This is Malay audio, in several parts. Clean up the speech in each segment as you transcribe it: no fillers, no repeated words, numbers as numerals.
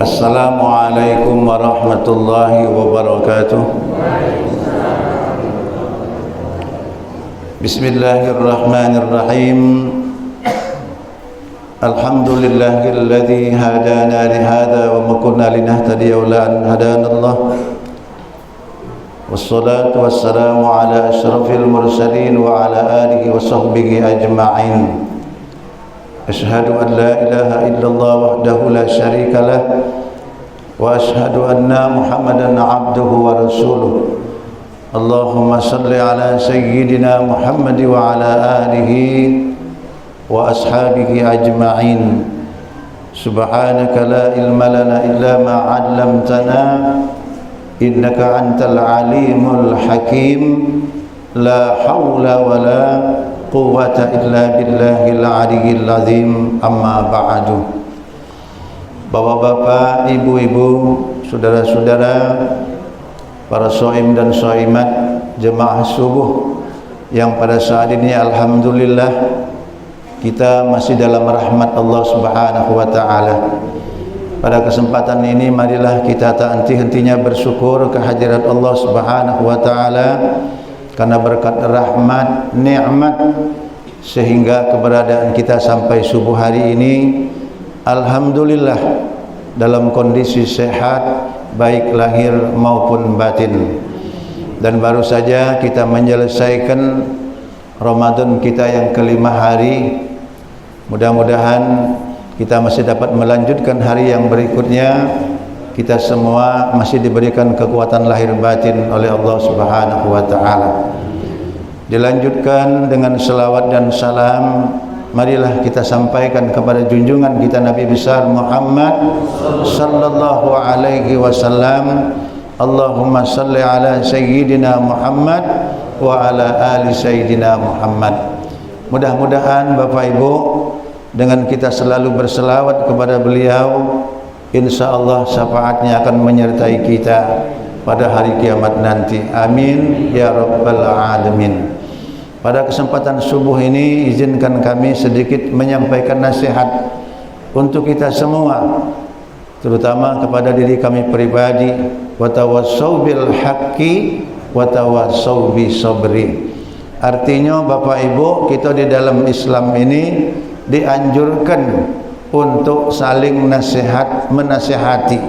Assalamualaikum warahmatullahi wabarakatuh. Bismillahirrahmanirrahim. Alhamdulillahilladzi hadana lihada wa ma kunna linahtadiya laula an hadanallah. Wassalatu wassalamu ala asyrafil mursalin wa ala alihi wa sahbihi ajma'in. Asyhadu an la ilaha illallah wahdahu la syarika lah wa asyhadu anna Muhammadan abduhu wa rasuluh. Allahumma salli ala sayyidina Muhammad wa ala alihi wa ashabihi ajma'in. Subhanaka la ilma lana illa ma 'allamtana innaka antal alimul hakim. La haula wa la quwwata illa billahil aliyyil azim. Amma ba'du. Bapak-bapak, ibu-ibu, saudara-saudara, para shaim dan shaimat jemaah subuh yang pada saat ini alhamdulillah kita masih dalam rahmat Allah Subhanahu wa taala. Pada kesempatan ini marilah kita tak henti-hentinya bersyukur kehadirat Allah Subhanahu wa taala karena berkat rahmat, nikmat sehingga keberadaan kita sampai subuh hari ini alhamdulillah dalam kondisi sehat baik lahir maupun batin. Dan baru saja kita menyelesaikan Ramadan kita yang kelima hari. Mudah-mudahan kita masih dapat melanjutkan hari yang berikutnya. Kita semua masih diberikan kekuatan lahir batin oleh Allah Subhanahu wa taala. Dilanjutkan dengan selawat dan salam, marilah kita sampaikan kepada junjungan kita Nabi besar Muhammad sallallahu alaihi wasallam. Allahumma salli ala sayyidina Muhammad wa ala ali sayyidina Muhammad. Mudah-mudahan Bapak Ibu dengan kita selalu berselawat kepada beliau, insyaallah syafaatnya akan menyertai kita pada hari kiamat nanti. Amin ya rabbal alamin. Pada kesempatan subuh ini izinkan kami sedikit menyampaikan nasihat untuk kita semua, terutama kepada diri kami pribadi. Wa tawassau bil haqqi wa tawassau bis sabri. Artinya Bapak Ibu, kita di dalam Islam ini dianjurkan untuk saling nasihat, menasihati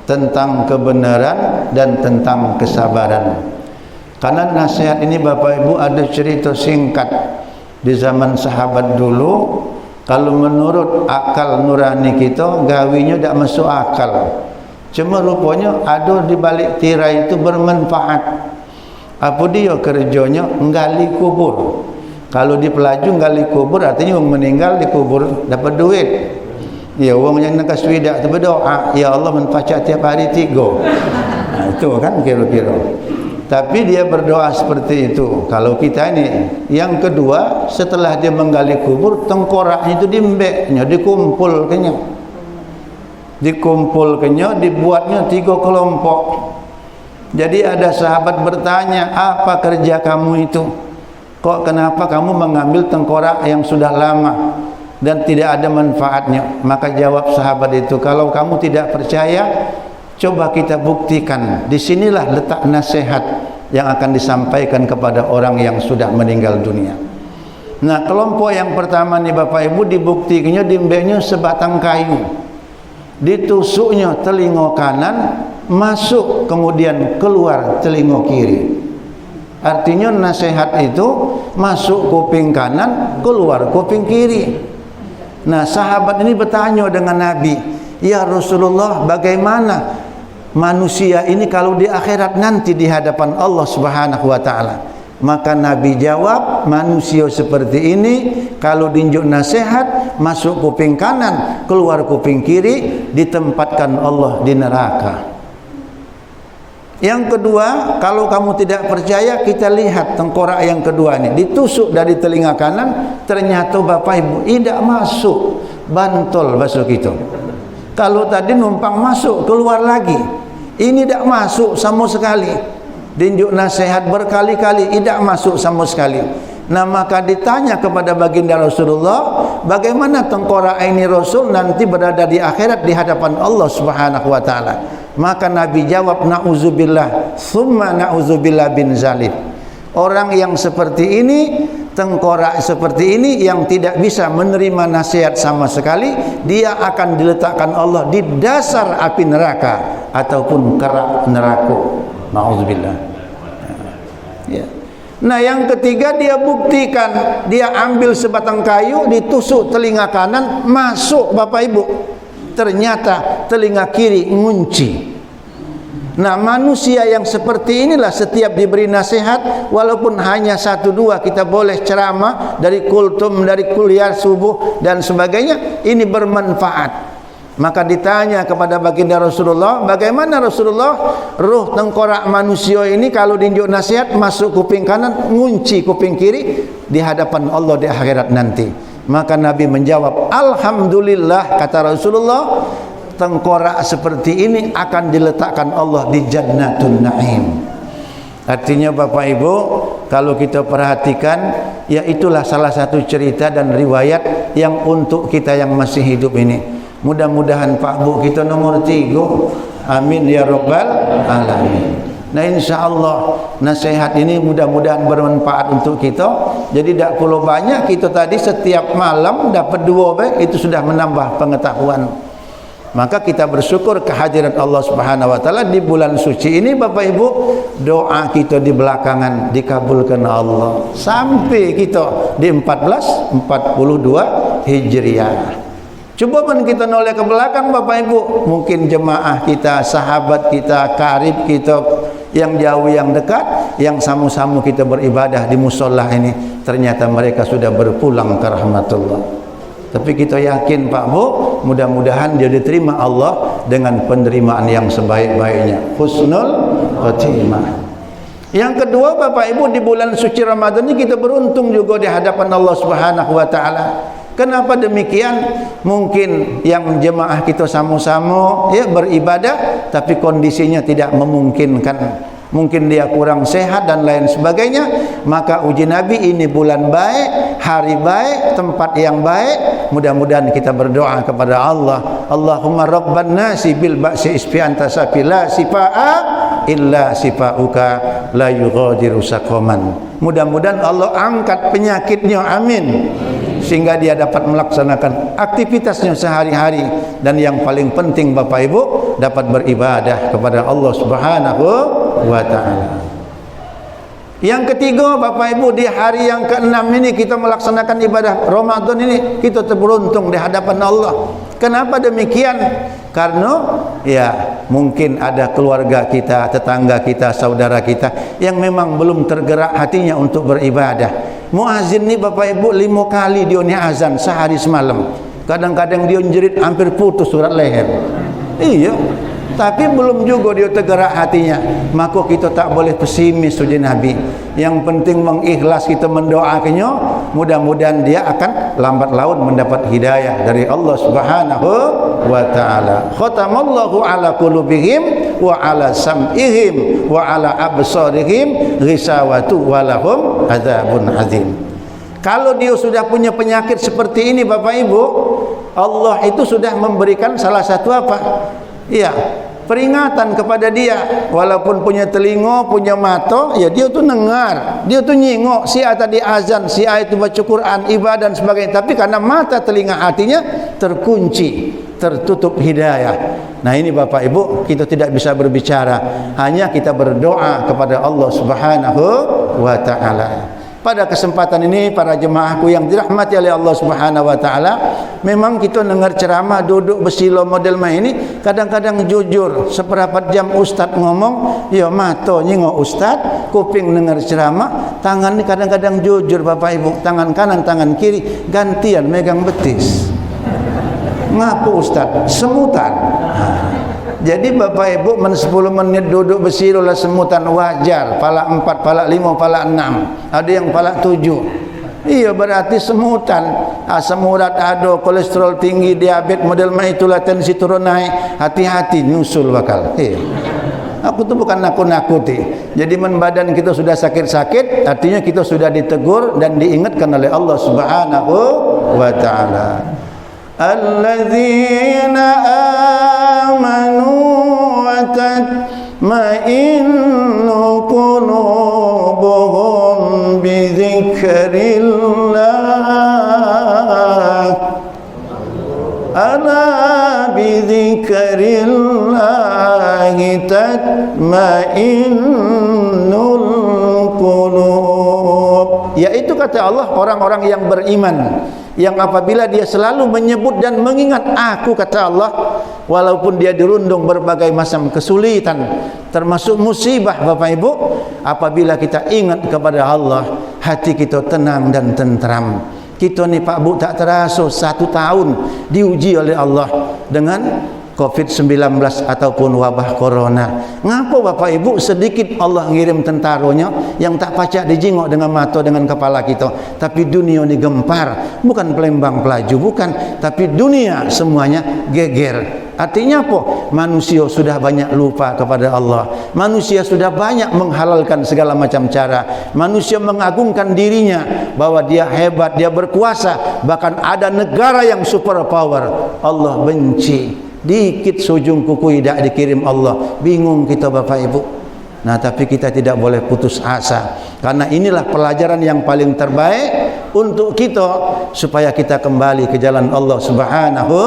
tentang kebenaran dan tentang kesabaran. Karena nasihat ini Bapak Ibu ada cerita singkat di zaman sahabat dulu. Kalau menurut akal nurani kita, gawinya tak masuk akal. Cuma rupanya ada di balik tirai itu bermanfaat. Apa dia kerjanya? Nggali kubur. Kalau di pelaju nggali kubur artinya orang meninggal di kubur dapat duit. Ya, orang yang nak kaswidak tu berdoa, ya Allah menfacat tiap hari 3. Nah, itu kan kira-kira. Tapi dia berdoa seperti itu. Kalau kita ini, yang kedua, setelah dia menggali kubur, tengkoraknya itu diembeknya, dikumpulkannya. Dikumpulkannya, dibuatnya 3 kelompok. Jadi ada sahabat bertanya, apa kerja kamu itu? Kok kenapa kamu mengambil tengkorak yang sudah lama dan tidak ada manfaatnya? Maka jawab sahabat itu, kalau kamu tidak percaya, coba kita buktikan. Disinilah letak nasihat yang akan disampaikan kepada orang yang sudah meninggal dunia. Nah, kelompok yang pertama nih Bapak Ibu, dibuktikannya diembeknya sebatang kayu, ditusuknya telinga kanan, masuk kemudian keluar telinga kiri. Artinya nasihat itu masuk kuping kanan, keluar kuping kiri. Nah, sahabat ini bertanya dengan Nabi, ya Rasulullah, bagaimana manusia ini kalau di akhirat nanti di hadapan Allah Subhanahu wa taala? Maka Nabi jawab, manusia seperti ini kalau diunjuk nasihat masuk kuping kanan, keluar kuping kiri, ditempatkan Allah di neraka. Yang kedua, kalau kamu tidak percaya, kita lihat tengkorak yang kedua ini, ditusuk dari telinga kanan, ternyata Bapak Ibu tidak masuk, bantol bahasa kita. Kalau tadi numpang masuk, keluar lagi. Ini tidak masuk sama sekali. Diunjuk nasihat berkali-kali, tidak masuk sama sekali. Nah, maka ditanya kepada baginda Rasulullah, bagaimana tengkorak ini Rasul nanti berada di akhirat di hadapan Allah Subhanahu wa taala? Maka Nabi jawab, na'udzubillah, summa na'udzubillah bin zalik. Orang yang seperti ini, tengkorak seperti ini, yang tidak bisa menerima nasihat sama sekali, dia akan diletakkan Allah di dasar api neraka ataupun kerak neraka. Na'udzubillah. Ya. Nah, yang ketiga, dia buktikan, dia ambil sebatang kayu, ditusuk telinga kanan, masuk Bapak Ibu, ternyata telinga kiri ngunci. Nah, manusia yang seperti inilah setiap diberi nasihat, walaupun hanya 1-2 kita boleh ceramah dari kultum, dari kuliah subuh dan sebagainya, ini bermanfaat. Maka ditanya kepada baginda Rasulullah, bagaimana Rasulullah, ruh tengkorak manusia ini kalau diunjuk nasihat masuk kuping kanan, ngunci kuping kiri di hadapan Allah di akhirat nanti. Maka Nabi menjawab, alhamdulillah, kata Rasulullah, tengkorak seperti ini akan diletakkan Allah di Jannatun Na'im. Artinya Bapak Ibu, kalau kita perhatikan, ya itulah salah satu cerita dan riwayat yang untuk kita yang masih hidup ini. Mudah-mudahan Pak Bu kita nomor 3. Amin ya rabbal alamin. Nah, insya-Allah nasihat ini mudah-mudahan bermanfaat untuk kita. Jadi tak perlu banyak, kita tadi setiap malam dapat 2 baik, itu sudah menambah pengetahuan. Maka kita bersyukur kehadiran Allah Subhanahu wa taala di bulan suci ini Bapak Ibu. Doa kita di belakangan dikabulkan Allah sampai kita di 1442 Hijriah. Coba pun kita noleh ke belakang Bapak Ibu, mungkin jemaah kita, sahabat kita, karib kita, yang jauh yang dekat, yang sama-sama kita beribadah di musola ini, ternyata mereka sudah berpulang ke rahmatullah. Tapi kita yakin Pak Bu, mudah-mudahan dia diterima Allah dengan penerimaan yang sebaik-baiknya, husnul khotimah. Yang kedua Bapak Ibu, di bulan suci Ramadan ini kita beruntung juga di hadapan Allah Subhanahu wa taala. Kenapa demikian? Mungkin yang jemaah kita sama-sama ya beribadah, tapi kondisinya tidak memungkinkan. Mungkin dia kurang sehat dan lain sebagainya. Maka uji Nabi, ini bulan baik, hari baik, tempat yang baik. Mudah-mudahan kita berdoa kepada Allah, Allahumma rabban nasi bil ba'si isfi anta safi la sifa'a illa sifa'uka la yughadiru saqaman. Mudah-mudahan Allah angkat penyakitnya, amin, sehingga dia dapat melaksanakan aktivitasnya sehari-hari, dan yang paling penting Bapak Ibu, dapat beribadah kepada Allah Subhanahu wa taala. Yang ketiga Bapak Ibu, di hari yang ke-6 ini kita melaksanakan ibadah Ramadan ini, kita beruntung di hadapan Allah. Kenapa demikian? Karena ya mungkin ada keluarga kita, tetangga kita, saudara kita yang memang belum tergerak hatinya untuk beribadah. Muazzin ni Bapak Ibu 5 kali dia ni azan sehari semalam. Kadang-kadang dia jerit hampir putus surat leher. Iya. Tapi belum juga dia tergerak hatinya. Maka kita tak boleh pesimis uji Nabi. Yang penting mengikhlas kita mendoakannya, mudah-mudahan dia akan lambat laun mendapat hidayah dari Allah Subhanahu wa taala. Khatamallahu ala qulubihim wa ala sam'ihim wa ala absarihim ghisawatu wa lahum adzabun adzim. Kalau dia sudah punya penyakit seperti ini Bapak Ibu, Allah itu sudah memberikan salah satu apa? Ya, peringatan kepada dia. Walaupun punya telinga, punya mata, ya dia tu dengar, dia tu nyingok si A tadi azan, si A itu baca Quran, ibadah dan sebagainya. Tapi karena mata, telinga, hatinya terkunci, tertutup hidayah. Nah, ini Bapak Ibu, kita tidak bisa berbicara, hanya kita berdoa kepada Allah Subhanahu wa taala. Pada kesempatan ini para jemaahku yang dirahmati oleh Allah Subhanahu wa taala, memang kita dengar ceramah duduk bersila model main ini, kadang-kadang jujur seperempat jam ustaz ngomong, ya mata nyengok ustaz, kuping dengar ceramah, tangan ni kadang-kadang jujur Bapak Ibu, tangan kanan tangan kiri gantian megang betis. Ngapa ustaz? Semutan. Jadi Bapak Ibu 10 menit duduk bersirulah semutan wajar, pala 4, pala 5, pala 6, ada yang pala 7. Iya, berarti semutan. Asam urat ada, kolesterol tinggi, diabetes model mah itulah, tensi turun naik, hati-hati nyusul bakal. Iya. Aku tu bukan nakut-nakuti. Jadi badan kita sudah sakit-sakit, artinya kita sudah ditegur dan diingatkan oleh Allah Subhanahu wa taala. Alladzina amanu wa tatma'innu qulubuhum bi dzikrillah. Ala bi dzikrillahi tatma'innul qulub. Yaitu kata Allah orang-orang yang beriman, yang apabila dia selalu menyebut dan mengingat aku, kata Allah, walaupun dia dirundung berbagai macam kesulitan termasuk musibah, Bapak Ibu, apabila kita ingat kepada Allah, hati kita tenang dan tentram. Kita ni Pak Bu tak terasa 1 tahun diuji oleh Allah dengan COVID-19 ataupun wabah corona. Ngapa Bapak Ibu sedikit Allah ngirim tentaranya yang tak pacak dijingok dengan mata dengan kepala kita, tapi dunia ni gempar, bukan Palembang pelaju, bukan, tapi dunia semuanya geger. Artinya apa? Manusia sudah banyak lupa kepada Allah. Manusia sudah banyak menghalalkan segala macam cara. Manusia mengagungkan dirinya bahwa dia hebat, dia berkuasa, bahkan ada negara yang super power. Allah benci. Dikit sujung kuku tidak dikirim Allah. Bingung kita Bapak Ibu. Nah, tapi kita tidak boleh putus asa, karena inilah pelajaran yang paling terbaik untuk kita supaya kita kembali ke jalan Allah Subhanahu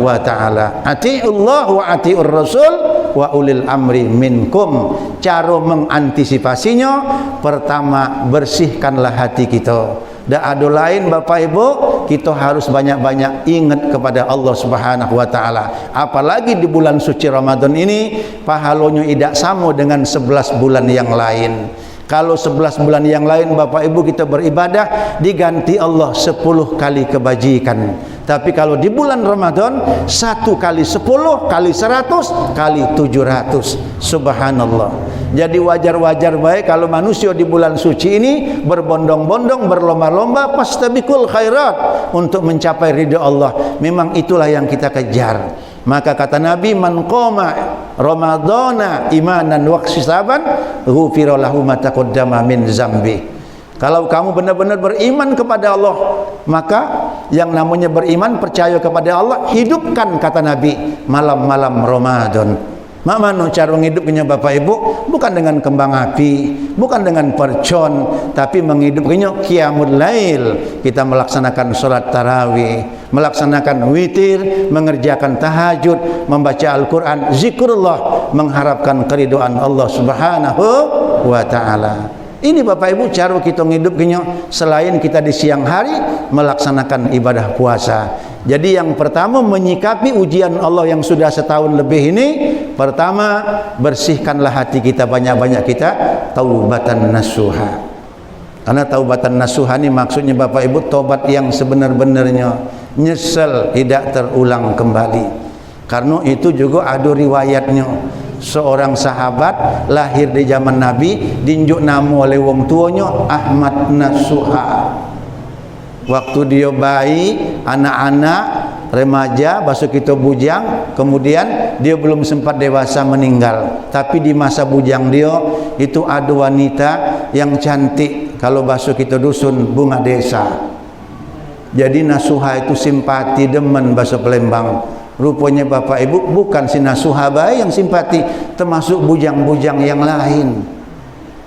wa taala. Atiullah wa atiur rasul wa ulil amri minkum. Cara mengantisipasinya, pertama, bersihkanlah hati kita. Tak ada lain Bapak Ibu, kita harus banyak-banyak ingat kepada Allah Subhanahu wa taala. Apalagi di bulan suci Ramadan ini, pahalanya tidak sama dengan 11 bulan yang lain. Kalau 11 bulan yang lain Bapak Ibu kita beribadah, diganti Allah 10 kali kebajikan. Tapi kalau di bulan Ramadan, 1 kali 10 kali 100 kali 700. Subhanallah. Jadi wajar-wajar baik kalau manusia di bulan suci ini berbondong-bondong, berlomba-lomba fastabiqul khairat untuk mencapai ridha Allah. Memang itulah yang kita kejar. Maka kata Nabi, man qama ramadhana imanan wa ihtisaban ghufira lahu ma taqaddama min zambi. Kalau kamu benar-benar beriman kepada Allah, maka yang namanya beriman, percaya kepada Allah, hidupkan, kata Nabi, malam-malam Ramadan. Mana cara menghidupkannya Bapak Ibu? Bukan dengan kembang api, bukan dengan percon, tapi menghidupkannya qiyamul lail. Kita melaksanakan sholat tarawih, melaksanakan witir, mengerjakan tahajud, membaca Al-Quran, zikrullah, mengharapkan keridhaan Allah Subhanahu wa ta'ala. Ini Bapak Ibu cara kita menghidupkannya, selain kita di siang hari melaksanakan ibadah puasa. Jadi yang pertama, menyikapi ujian Allah yang sudah setahun lebih ini, pertama, bersihkanlah hati kita, banyak-banyak kita taubatan nasuha. Karena taubatan nasuha ini maksudnya Bapak Ibu tobat yang sebenar-benarnya, nyesal tidak terulang kembali. Karena itu juga ada riwayatnya. Seorang sahabat lahir di zaman Nabi, dinjuk nama oleh wong tuanya Ahmad Nasuha. Waktu dia bayi, anak-anak, remaja, basuh kita bujang, kemudian dia belum sempat dewasa meninggal. Tapi di masa bujang dia itu ada wanita yang cantik, kalau basuh kita dusun bunga desa. Jadi Nasuha itu simpati, demen bahasa Palembang. Rupanya Bapak Ibu bukan si Nasuha bayi yang simpati, termasuk bujang-bujang yang lain.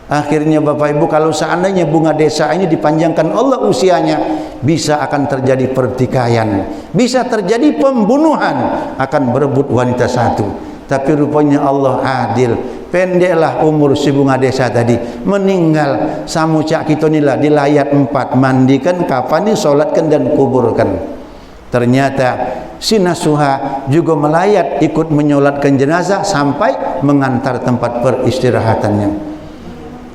Akhirnya Bapak Ibu, kalau seandainya bunga desa ini dipanjangkan Allah usianya, bisa akan terjadi pertikaian, bisa terjadi pembunuhan, akan berebut wanita satu. Tapi rupanya Allah adil, pendeklah umur si bunga desa tadi, meninggal. Samucak kita inilah dilayat 4, mandikan, kafani, solatkan dan kuburkan. Ternyata si Nasuha juga melayat, ikut menyolatkan jenazah sampai mengantar tempat peristirahatannya.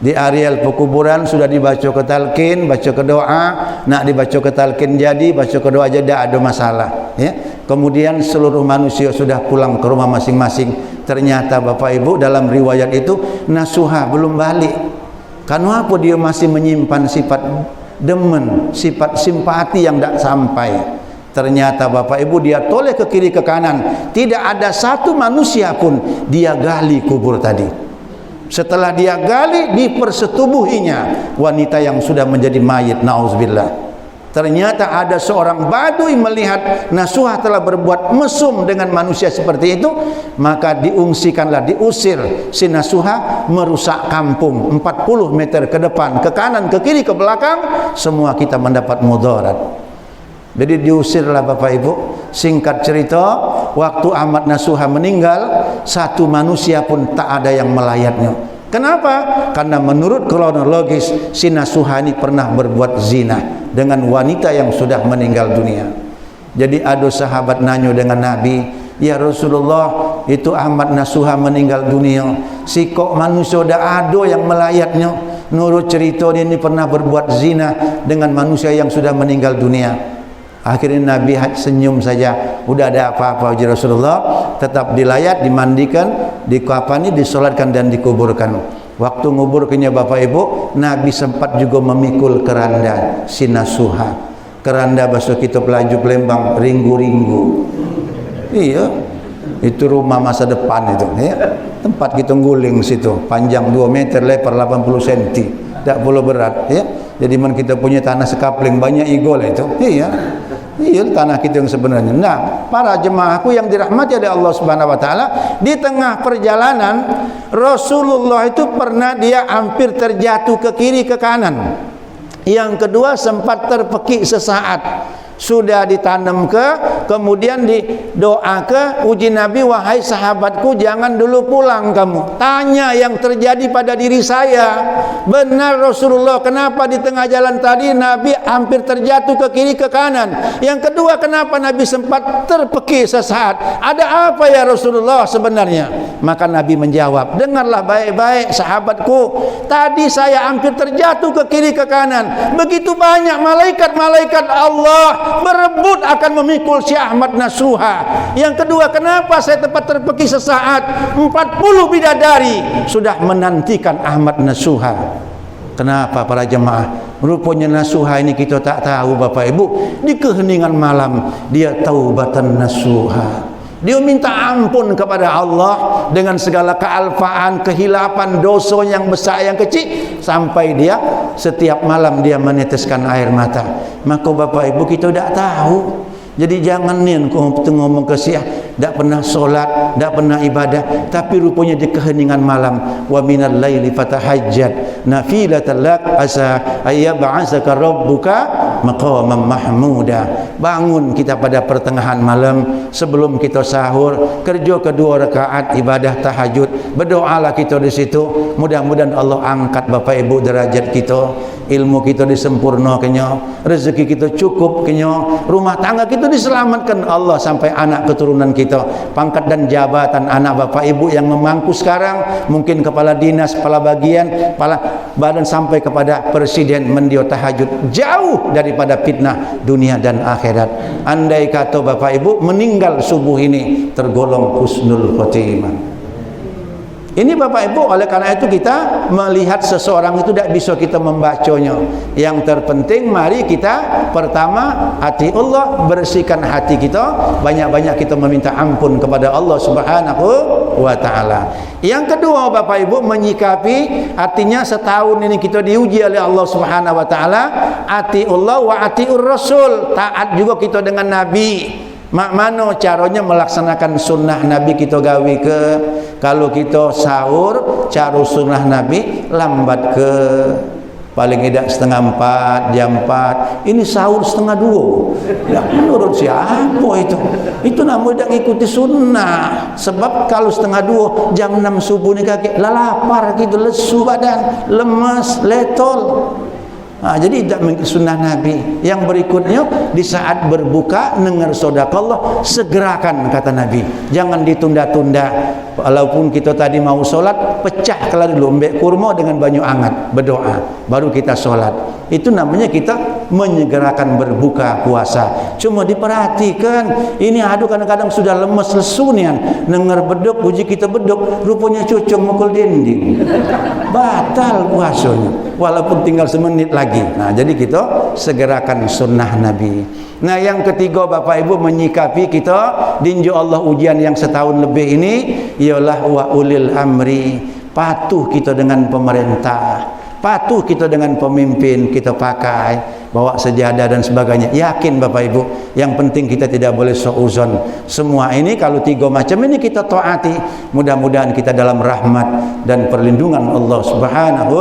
Di areal pekuburan sudah dibaca ke talqin, baca ke doa, nak dibaca ke talqin jadi, baca ke doa jadi, ada masalah, ya. Kemudian seluruh manusia sudah pulang ke rumah masing-masing. Ternyata Bapak Ibu dalam riwayat itu Nasuha belum balik. Karena apa? Dia masih menyimpan sifat demen, sifat simpati yang tidak sampai. Ternyata Bapak Ibu dia toleh ke kiri ke kanan, tidak ada satu manusia pun. Dia gali kubur tadi. Setelah dia gali, dipersetubuhinya wanita yang sudah menjadi mayit, nauzubillah. Ternyata ada seorang badui melihat Nasuhah telah berbuat mesum dengan manusia seperti itu, maka diungsikanlah, diusir si Nasuhah, merusak kampung 40 meter ke depan, ke kanan, ke kiri, ke belakang, semua kita mendapat mudarat. Jadi diusirlah Bapak Ibu. Singkat cerita, waktu Ahmad Nasuhah meninggal, satu manusia pun tak ada yang melayatnya. Kenapa? Karena menurut kronologis si Nasuhah ini pernah berbuat zina dengan wanita yang sudah meninggal dunia. Jadi ada sahabat nanya dengan Nabi, "Ya Rasulullah, itu Ahmad Nasuhah meninggal dunia, si kok manusia dah ada yang melayatnya? Nurut cerita dia ini pernah berbuat zina dengan manusia yang sudah meninggal dunia." Akhirnya Nabi senyum saja. Udah ada apa-apa ya Rasulullah, tetap dilayat, dimandikan, dikafani, disolatkan dan dikuburkan. Waktu nguburkannya Bapak Ibu, Nabi sempat juga memikul keranda si Nasuhah. Keranda bahasa kita pelaju Palembang, ringgu-ringgu. Iya, itu rumah masa depan itu, ya. Tempat kita guling situ, panjang 2 meter, lebar 80 cm, tak perlu berat, ya. Jadi man kita punya tanah sekapling banyak igol itu, iya. Iya, tanah kita yang sebenarnya. Nah, para jemaahku yang dirahmati oleh Allah Subhanahu wa taala, di tengah perjalanan Rasulullah itu pernah dia hampir terjatuh ke kiri ke kanan. Yang kedua sempat terpekik sesaat. Sudah ditanam kemudian didoa ke, uji Nabi, "Wahai sahabatku, jangan dulu pulang kamu. Tanya yang terjadi pada diri saya. Benar Rasulullah, kenapa di tengah jalan tadi Nabi hampir terjatuh ke kiri ke kanan? Yang kedua, kenapa Nabi sempat terpekik sesaat? Ada apa ya Rasulullah sebenarnya?" Maka Nabi menjawab, "Dengarlah baik-baik sahabatku. Tadi saya hampir terjatuh ke kiri ke kanan. Begitu banyak malaikat-malaikat Allah berebut akan memikul si Ahmad Nasuhah. Yang kedua, kenapa saya tempat terpekik sesaat? 40 bidadari sudah menantikan Ahmad Nasuhah." Kenapa para jemaah? Rupanya Nasuhah ini kita tak tahu Bapak Ibu. Di keheningan malam dia taubatan Nasuhah. Dia minta ampun kepada Allah dengan segala kealfaan, kehilapan, dosa yang besar, yang kecil, sampai dia setiap malam dia meneteskan air mata. Maka Bapak Ibu kita tidak tahu. Jadi jangan nih ngomong ke Syiah, tidak pernah solat, tidak pernah ibadah, tapi rupanya di keheningan malam, "Wa minal laili fatahajjat nafilatan lak asa ayyab'asaka rabbuka maqaman mahmuda." Bangun kita pada pertengahan malam sebelum kita sahur, kerja kedua rakaat ibadah tahajud, berdoalah kita di situ. Mudah-mudahan Allah angkat Bapak Ibu derajat kita, ilmu kita disempurnakannya, rezeki kita cukup kenyo, rumah tangga kita diselamatkan Allah sampai anak keturunan kita, pangkat dan jabatan anak Bapak Ibu yang memangku sekarang, mungkin kepala dinas, kepala bagian, kepala badan, sampai kepada presiden, mendio tahajud, jauh daripada fitnah dunia dan akhirat. Andai kata Bapak Ibu meninggal subuh ini tergolong husnul khotimah. Ini Bapak Ibu, oleh karena itu kita melihat seseorang itu tidak bisa kita membacanya. Yang terpenting mari kita pertama hati Allah, bersihkan hati kita, banyak-banyak kita meminta ampun kepada Allah Subhanahu wa taala. Yang kedua Bapak Ibu, menyikapi, artinya setahun ini kita diuji oleh Allah Subhanahu wa taala, ati Allah wa atiur Rasul, taat juga kita dengan Nabi. Mak mano caranya melaksanakan sunnah Nabi kita gawi ke. Kalau kita sahur cara sunnah Nabi lambat ke, paling tidak 3:30, jam 4. Ini sahur 1:30. Ya, menurut siapa itu? Itu namanya ikuti sunnah. Sebab kalau 1:30 jam 6 subuh ni kaki lapar gitu, lesu badan, lemas, letol. Jadi tidak mengikuti sunnah Nabi. Yang berikutnya, di saat berbuka dengar sedekah, segerakan kata Nabi, jangan ditunda-tunda. Walaupun kita tadi mau solat, pecah kelar dulu, ambek kurma dengan banyu hangat, berdoa, baru kita solat. Itu namanya kita menyegerakan berbuka puasa. Cuma diperhatikan, ini aduh kadang-kadang sudah lemes lesu nian, dengar beduk, puji kita beduk, rupanya cucung mukul dinding, batal puasanya. walaupun tinggal semenit lagi. Nah, jadi kita segerakan sunnah Nabi. Nah, yang ketiga Bapak Ibu menyikapi kita dinju Allah ujian yang setahun lebih ini ialah wa ulil amri. Patuh kita dengan pemerintah, patuh kita dengan pemimpin, kita pakai bawa sejadah dan sebagainya. Yakin Bapak Ibu, yang penting kita tidak boleh suuzon. Semua ini kalau tiga macam ini kita taati, mudah-mudahan kita dalam rahmat dan perlindungan Allah Subhanahu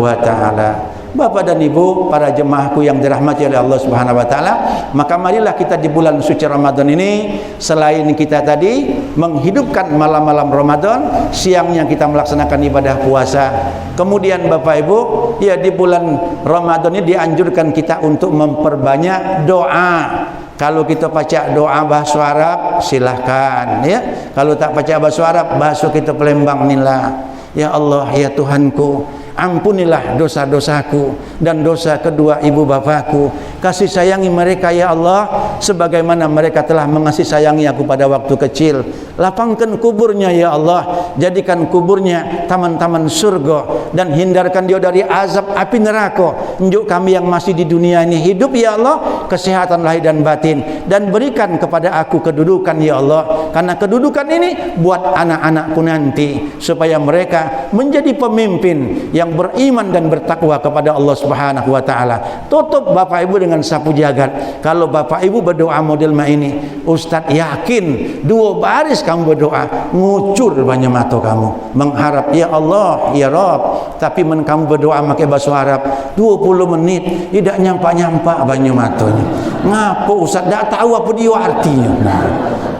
wa taala. Bapak dan Ibu, para jemaahku yang dirahmati oleh Allah Subhanahu wa taala, maka marilah kita di bulan suci Ramadan ini, selain kita tadi menghidupkan malam-malam Ramadan, siangnya kita melaksanakan ibadah puasa. Kemudian Bapak Ibu, ya di bulan Ramadan ini dianjurkan kita untuk memperbanyak doa. Kalau kita baca doa bahasa Arab, silahkan ya. Kalau tak baca bahasa Arab, bahasa kita Palembang inilah. Ya Allah, ya Tuhanku, ampunilah dosa-dosaku dan dosa kedua ibu bapakku. Kasih sayangi mereka ya Allah sebagaimana mereka telah mengasihi sayangi aku pada waktu kecil. Lapangkan kuburnya ya Allah, jadikan kuburnya taman-taman surga dan hindarkan dia dari azab api neraka. Unjuk kami yang masih di dunia ini hidup ya Allah, kesehatan lahir dan batin, dan berikan kepada aku kedudukan ya Allah, karena kedudukan ini buat anak-anakku nanti supaya mereka menjadi pemimpin yang beriman dan bertakwa kepada Allah Subhanahu wa taala. Tutup Bapak Ibu dengan sapu jagat. Kalau Bapak Ibu berdoa model ini, Ustaz yakin 2 baris kamu berdoa, ngucur banyak mata kamu mengharap ya Allah ya Rabb, tapi kamu berdoa pakai bahasa Arab 20 menit tidak nyampak-nyampak banyak matanya. Ngapa Ustaz tak tahu apa dia artinya? Nah,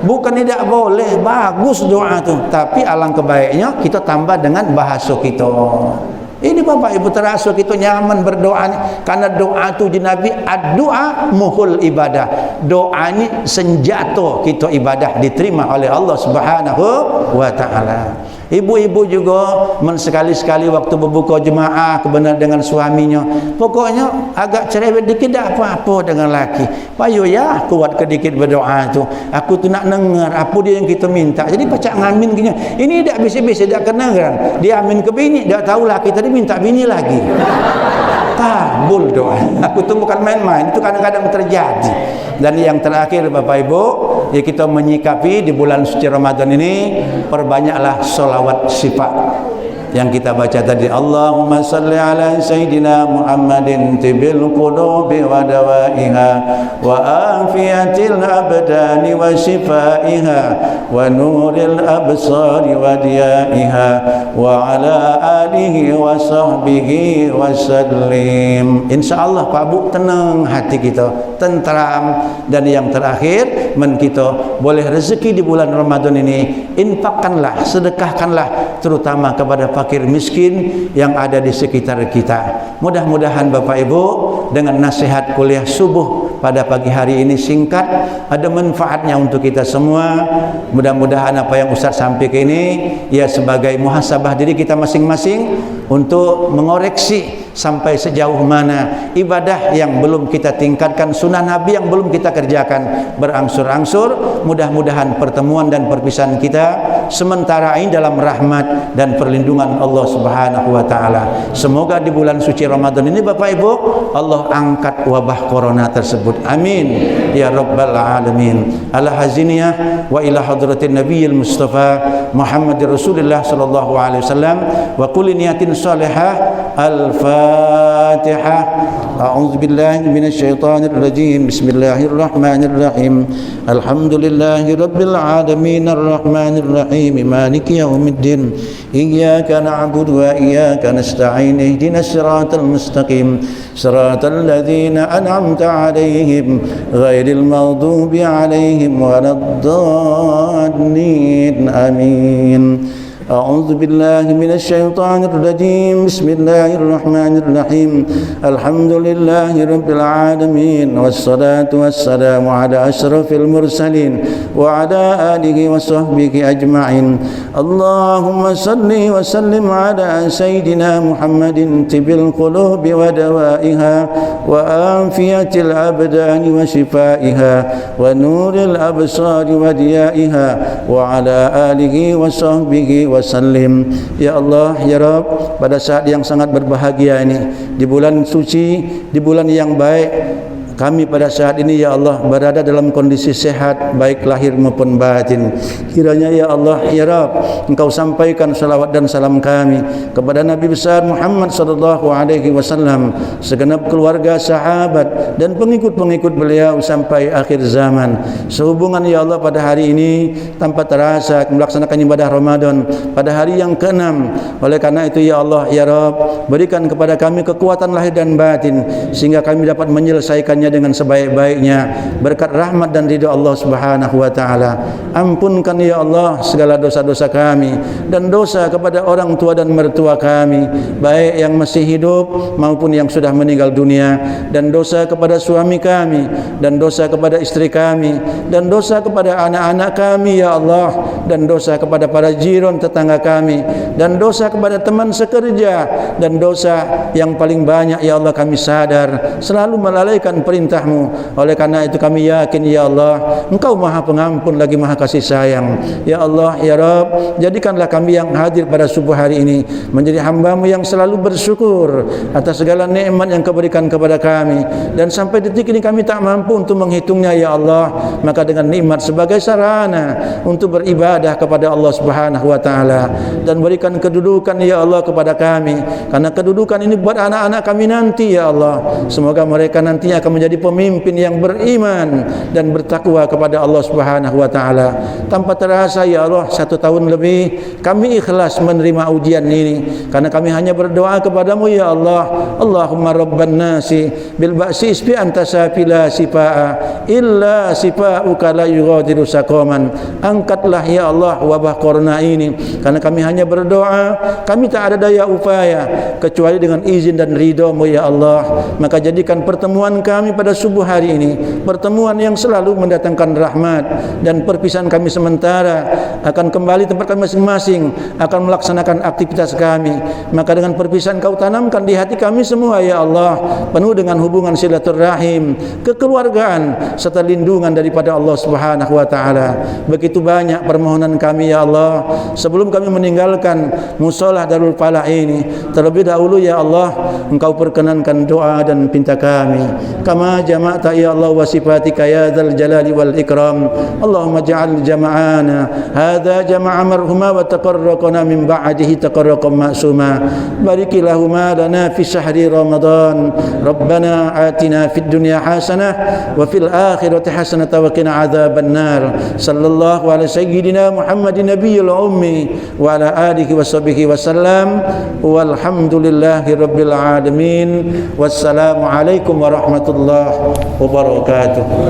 bukan tidak boleh, bagus doa tu, tapi alangkah baiknya kita tambah dengan bahasa kita. Ini Bapak Ibu terasa kita nyaman berdoa ni, karena doa tu di Nabi, ad-doa muhul ibadah. Doa ni senjata kita ibadah diterima oleh Allah Subhanahu wa taala. Ibu-ibu juga sekali-sekali waktu berbuka jemaah kebenar dengan suaminya, pokoknya agak cerewet dikit tak apa-apa dengan laki. Payo ya kuat kedikit berdoa tu. Aku tu nak dengar apa dia yang kita minta. Jadi pacak ngamin gini. Ini tak bisa-bisa tak kedengaran. Dia amin ke bini, dak tahu laki tadi minta bini lagi. Tabul doa. Aku tu bukan main-main, itu kadang-kadang terjadi. Dan yang terakhir Bapak Ibu, ya kita menyikapi di bulan suci Ramadan ini, perbanyaklah sholawat sifat yang kita baca tadi. Allahumma salli ala Sayyidina Muhammadin tibil qulubi wa dawaiha wa afiyatil abdani wa shifaiha wa nuril absari wa diyaiha wa ala alihi wa sahbihi wa sallim. InsyaAllah Pak Bu, tenang hati kita, tentram. Dan yang terakhir, kita boleh rezeki di bulan Ramadan ini, infakkanlah, sedekahkanlah terutama kepada fakir miskin yang ada di sekitar kita. Mudah-mudahan Bapak Ibu dengan nasihat kuliah subuh pada pagi hari ini singkat, ada manfaatnya untuk kita semua. Mudah-mudahan apa yang Ustaz sampaikan ini ya sebagai muhasabah diri kita masing-masing untuk mengoreksi sampai sejauh mana ibadah yang belum kita tingkatkan, sunnah Nabi yang belum kita kerjakan, berangsur-angsur. Mudah-mudahan pertemuan dan perpisahan kita sementara ini dalam rahmat dan perlindungan Allah Subhanahu wa taala. Semoga di bulan suci Ramadan ini Bapak Ibu, Allah angkat wabah corona tersebut. Amin ya rabbal alamin. Ala haziniyah wa ila hadratin nabiyil mustafa Muhammadir Rasulullah sallallahu alaihi wasallam wa kulli niyatin salihah. Al-Fatihah. A'udzu billahi minasy syaithanir rajim. Bismillahirrahmanirrahim. Alhamdulillahi rabbil alamin arrahmanir rahim maliki yaumiddin. Iyyaka na'budu wa iyyaka nasta'in. Ihdinas siratal mustaqim. Siratal ladzina an'amta 'alaihim ghairil maghdubi 'alaihim waladdallin. Amin. أعوذ بالله من الشيطان الرجيم بسم الله الرحمن الرحيم الحمد لله رب العالمين والصلاة والسلام على أشرف المرسلين وعلى آله وصحبه أجمعين اللهم صل وسلم على سيدنا محمد طب القلوب ودوائها وآفية الأبدان وشفائها ونور الأبصار وديائها وعلى آله وصحبه wasallim. Ya Allah, ya Rabb, pada saat yang sangat berbahagia ini, di bulan suci, di bulan yang baik, kami pada saat ini ya Allah berada dalam kondisi sehat baik lahir maupun batin. Kiranya ya Allah ya Rabb, Engkau sampaikan salawat dan salam kami kepada Nabi besar Muhammad sallallahu alaihi wasallam, segenap keluarga, sahabat dan pengikut-pengikut beliau sampai akhir zaman. Sehubungan ya Allah pada hari ini tanpa terasa melaksanakan ibadah Ramadan pada hari yang ke-6. Oleh karena itu ya Allah ya Rabb, berikan kepada kami kekuatan lahir dan batin sehingga kami dapat menyelesaikannya dengan sebaik-baiknya berkat rahmat dan ridha Allah Subhanahu wa taala. Ampunkan ya Allah segala dosa-dosa kami dan dosa kepada orang tua dan mertua kami, baik yang masih hidup maupun yang sudah meninggal dunia, dan dosa kepada suami kami, dan dosa kepada istri kami, dan dosa kepada anak-anak kami ya Allah, dan dosa kepada para jiran tetangga kami, dan dosa kepada teman sekerja, dan dosa yang paling banyak ya Allah kami sadar selalu melalaikan perintah-Mu. Oleh karena itu kami yakin ya Allah, Engkau Maha Pengampun lagi Maha Kasih Sayang. Ya Allah ya Rabb, jadikanlah kami yang hadir pada subuh hari ini menjadi hamba-Mu yang selalu bersyukur atas segala nikmat yang Kau berikan kepada kami, dan sampai detik ini kami tak mampu untuk menghitungnya ya Allah. Maka dengan nikmat sebagai sarana untuk beribadah kepada Allah Subhanahu wa taala, dan berikan kedudukan ya Allah kepada kami, karena kedudukan ini buat anak-anak kami nanti ya Allah. Semoga mereka nantinya akan menjadi pemimpin yang beriman dan bertakwa kepada Allah Subhanahu wa taala. Tanpa terasa ya Allah 1 tahun lebih kami ikhlas menerima ujian ini, karena kami hanya berdoa kepadamu ya Allah. Allahumma rabban nasi bil ba'si isfi anta safila sifaa illa sifauka la yughadiru saqaman. Angkatlah ya Allah wabah corona ini, karena kami hanya berdoa, kami tak ada daya upaya kecuali dengan izin dan ridha-Mu ya Allah. Maka jadikan pertemuan kami pada subuh hari ini pertemuan yang selalu mendatangkan rahmat, dan perpisahan kami sementara akan kembali tempat kami masing-masing, akan melaksanakan aktivitas kami. Maka dengan perpisahan Kau tanamkan di hati kami semua ya Allah, penuh dengan hubungan silaturahim, kekeluargaan serta lindungan daripada Allah Subhanahu wa taala. Begitu banyak permohonan kami ya Allah sebelum kami meninggalkan mushola Darul Falah ini. Terlebih dahulu ya Allah, Engkau perkenankan doa dan pinta kami. Kama jama'ta ya Allah wa sifatika ya dzal jalali wal ikram. Allahumma ja'al jama'ana hadza jama'a marhuma wa taqarraqna min ba'dihi taqarraqan ma'suma. Barikillahumma lana fi syahri Ramadan. Rabbana atina fid dunya hasanah wa fil akhirati hasanah wa qina adzabannar. Sallallahu ala sayyidina Muhammadin nabiyil ummi wa ala alihi wa sahbihi wasallam. Walhamdulillahi rabbil alamin. Wassalamu alaikum warahmatullahi wabarakatuh.